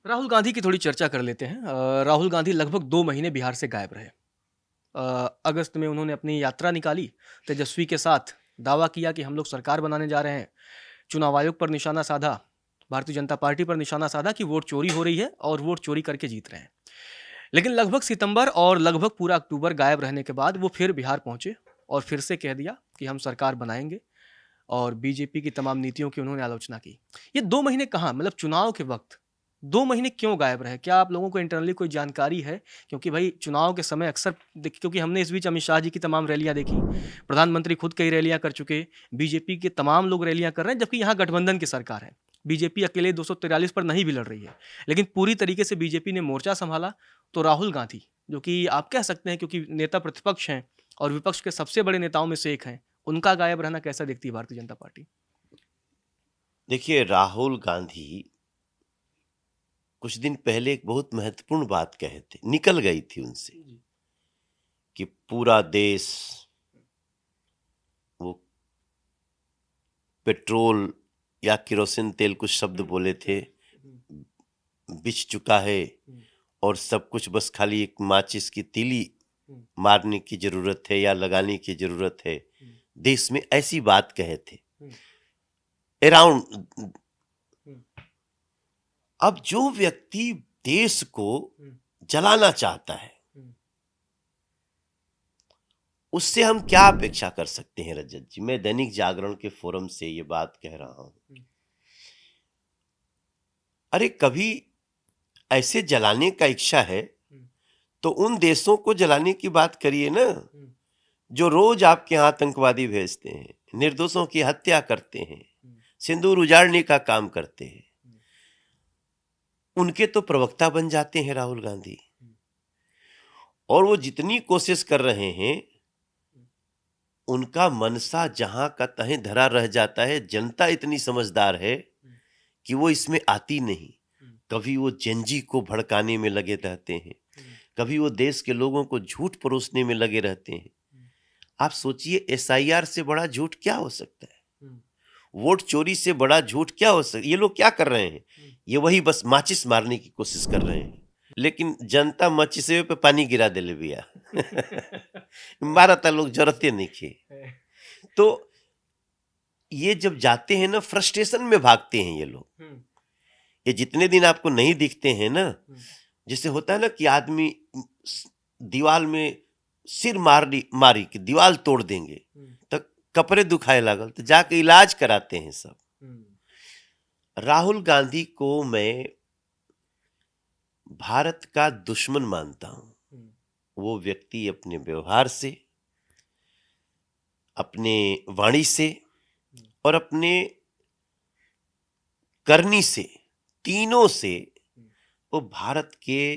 राहुल गांधी की थोड़ी चर्चा कर लेते हैं। राहुल गांधी लगभग 2 महीने बिहार से गायब रहे। अगस्त में उन्होंने अपनी यात्रा निकाली, तेजस्वी के साथ दावा किया कि हम लोग सरकार बनाने जा रहे हैं। चुनाव आयोग पर निशाना साधा, भारतीय जनता पार्टी पर निशाना साधा कि वोट चोरी हो रही है और वोट चोरी करके जीत रहे हैं। लेकिन लगभग सितंबर और लगभग पूरा अक्टूबर गायब रहने के बाद वो फिर बिहार पहुंचे और फिर से कह दिया कि हम सरकार बनाएंगे और बीजेपी की तमाम नीतियों की उन्होंने आलोचना की। ये 2 महीने कहाँ, मतलब चुनाव के वक्त 2 महीने क्यों गायब रहे? क्या आप लोगों को इंटरनली कोई जानकारी है? क्योंकि भाई चुनाव के समय अक्सर क्योंकि हमने इस बीच अमित शाह जी की तमाम रैलियां देखी, प्रधानमंत्री खुद कई रैलियां कर चुके, बीजेपी के तमाम लोग रैलियां कर रहे हैं, जबकि यहाँ गठबंधन की सरकार है। बीजेपी अकेले 243 पर नहीं भी लड़ रही है, लेकिन पूरी तरीके से बीजेपी ने मोर्चा संभाला। तो राहुल गांधी, जो कि आप कह सकते हैं क्योंकि नेता प्रतिपक्ष हैं और विपक्ष के सबसे बड़े नेताओं में से एक हैं, उनका गायब रहना कैसा देखती है भारतीय जनता पार्टी? देखिए, राहुल गांधी कुछ दिन पहले एक बहुत महत्वपूर्ण बात कहे थे, निकल गई थी उनसे कि पूरा देश वो पेट्रोल या केरोसिन तेल, कुछ शब्द बोले थे, बिछ चुका है और सब कुछ बस खाली एक माचिस की तीली मारने की जरूरत है या लगाने की जरूरत है। देश में ऐसी बात कहे थे अराउंड। अब जो व्यक्ति देश को जलाना चाहता है, उससे हम क्या अपेक्षा कर सकते हैं? रजत जी, मैं दैनिक जागरण के फोरम से ये बात कह रहा हूं। अरे कभी ऐसे जलाने का इच्छा है तो उन देशों को जलाने की बात करिए ना, जो रोज आपके यहाँ आतंकवादी भेजते हैं, निर्दोषों की हत्या करते हैं, सिंदूर उजाड़ने का काम करते हैं। उनके तो प्रवक्ता बन जाते हैं राहुल गांधी, और वो जितनी कोशिश कर रहे हैं उनका मनसा जहां का तहें धरा रह जाता है। जनता इतनी समझदार है कि वो इसमें आती नहीं। कभी वो जेनजी को भड़काने में लगे रहते हैं, कभी वो देश के लोगों को झूठ परोसने में लगे रहते हैं। आप सोचिए, एसआईआर से बड़ा झूठ क्या हो सकता है? वोट चोरी से बड़ा झूठ क्या हो सकता है? ये लोग क्या कर रहे हैं? ये वही बस माचिस मारने की कोशिश कर रहे हैं, लेकिन जनता माचिसे पे पानी गिरा दिले भैया मारा था लोग, जरूरते नहीं थे। तो ये जब जाते हैं ना, फ्रस्ट्रेशन में भागते हैं ये लोग। ये जितने दिन आपको नहीं दिखते हैं ना, जैसे होता है ना कि आदमी दीवार में सिर मारी कि दीवार तोड़ देंगे, तो कपड़े दुखाए लागल तो जाके इलाज कराते हैं सब। राहुल गांधी को मैं भारत का दुश्मन मानता हूं। वो व्यक्ति अपने व्यवहार से, अपने वाणी से और अपने करनी से, तीनों से वो भारत के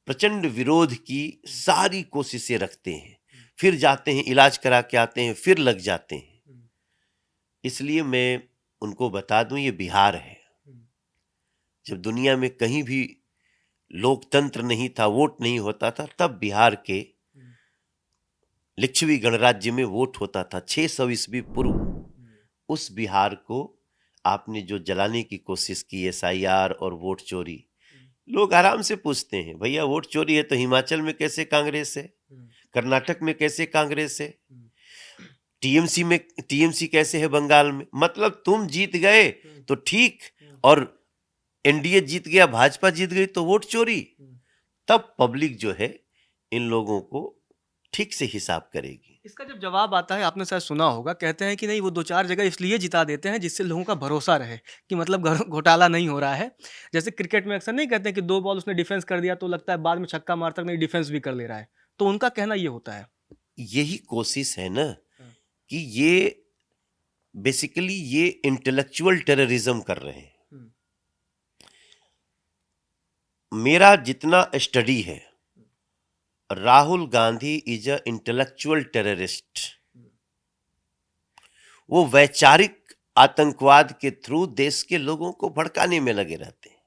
प्रचंड विरोध की सारी कोशिशें रखते हैं। फिर जाते हैं, इलाज करा के आते हैं, फिर लग जाते हैं। इसलिए मैं उनको बता दूं, ये बिहार है। जब दुनिया में कहीं भी लोकतंत्र नहीं था, वोट नहीं होता था, तब बिहार के लिच्छवी गणराज्य में वोट होता था 600 ईस्वी पूर्व। उस बिहार को आपने जो जलाने की कोशिश की, एसआईआर और वोट चोरी, लोग आराम से पूछते हैं, भैया वोट चोरी है तो हिमाचल में कैसे कांग्रेस है, कर्नाटक में कैसे कांग्रेस है, टीएमसी कैसे है बंगाल में? मतलब तुम जीत गए तो ठीक, और एनडीए जीत गया, भाजपा जीत गई तो वोट चोरी। तब पब्लिक जो है इन लोगों को ठीक से हिसाब करेगी। इसका जब जवाब आता है, आपने शायद सुना होगा, कहते हैं कि नहीं वो 2-4 जगह इसलिए जिता देते हैं जिससे लोगों का भरोसा रहे कि मतलब घोटाला नहीं हो रहा है। जैसे क्रिकेट में अक्सर नहीं कहते हैं कि 2 बॉल उसने डिफेंस कर दिया तो लगता है बाद में छक्का मारता नहीं, डिफेंस भी कर ले रहा है। तो उनका कहना ये होता है। यही कोशिश है ना कि ये बेसिकली ये इंटेलेक्चुअल टेररिज्म कर रहे हैं। मेरा जितना स्टडी है, Rahul Gandhi is a intellectual terrorist. वो वैचारिक आतंकवाद के थ्रू देश के लोगों को भड़काने में लगे रहते हैं।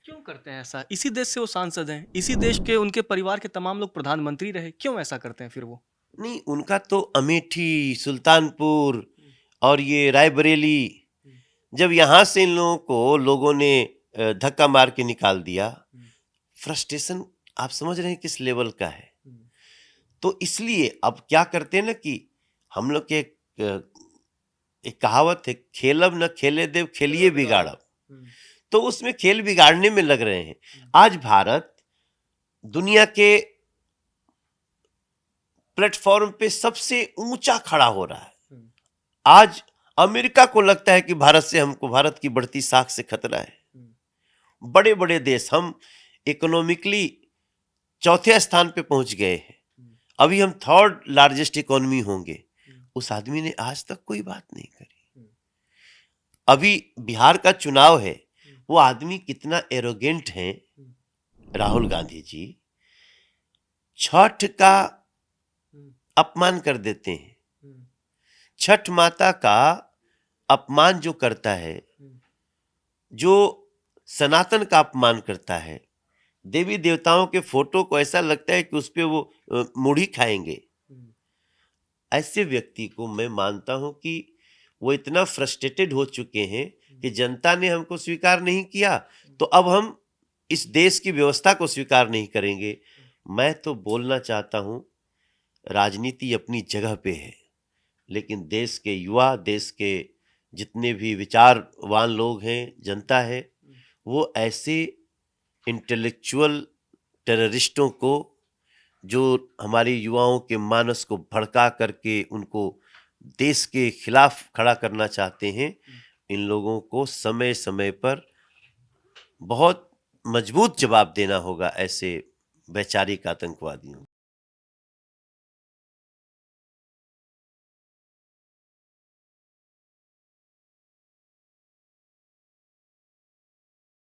क्यों करते हैं ऐसा? इसी देश से वो सांसद हैं, इसी देश के उनके परिवार के तमाम लोग प्रधानमंत्री रहे, क्यों ऐसा करते हैं फिर वो? नहीं, उनका तो अमेठी, सुल्तानपुर और ये रायबरेली, जब यहां से इन लोगों को लोगों ने धक्का मार के निकाल दिया। फ्रस्ट्रेशन आप समझ रहे हैं किस लेवल का है। तो इसलिए अब क्या करते हैं ना कि हम लोग के एक कहावत है, खेलब न खेले देव खेलिए बिगाड़ब। तो उसमें खेल बिगाड़ने में लग रहे हैं। आज भारत दुनिया के प्लेटफॉर्म पे सबसे ऊंचा खड़ा हो रहा है। आज अमेरिका को लगता है कि भारत की बढ़ती साख से खतरा है। बड़े बड़े देश, हम इकोनॉमिकली चौथे स्थान पे पहुंच गए हैं, अभी हम थर्ड लार्जेस्ट इकोनॉमी होंगे। उस आदमी ने आज तक कोई बात नहीं करी। अभी बिहार का चुनाव है, वो आदमी कितना एरोगेंट है, राहुल गांधी जी छठ का अपमान कर देते हैं। छठ माता का अपमान जो करता है, जो सनातन का अपमान करता है, देवी देवताओं के फोटो को ऐसा लगता है कि उस पे वो मुड़ी खाएंगे। ऐसे व्यक्ति को मैं मानता हूं कि वो इतना फ्रस्ट्रेटेड हो चुके हैं कि जनता ने हमको स्वीकार नहीं किया, तो अब हम इस देश की व्यवस्था को स्वीकार नहीं करेंगे। मैं तो बोलना चाहता हूं, राजनीति अपनी जगह पे है, लेकिन देश के युवा, देश के जितने भी विचारवान लोग हैं, जनता है, वो ऐसे इंटेलेक्चुअल टेररिस्टों को, जो हमारे युवाओं के मानस को भड़का करके उनको देश के खिलाफ खड़ा करना चाहते हैं, इन लोगों को समय समय पर बहुत मजबूत जवाब देना होगा ऐसे वैचारिक आतंकवादियों।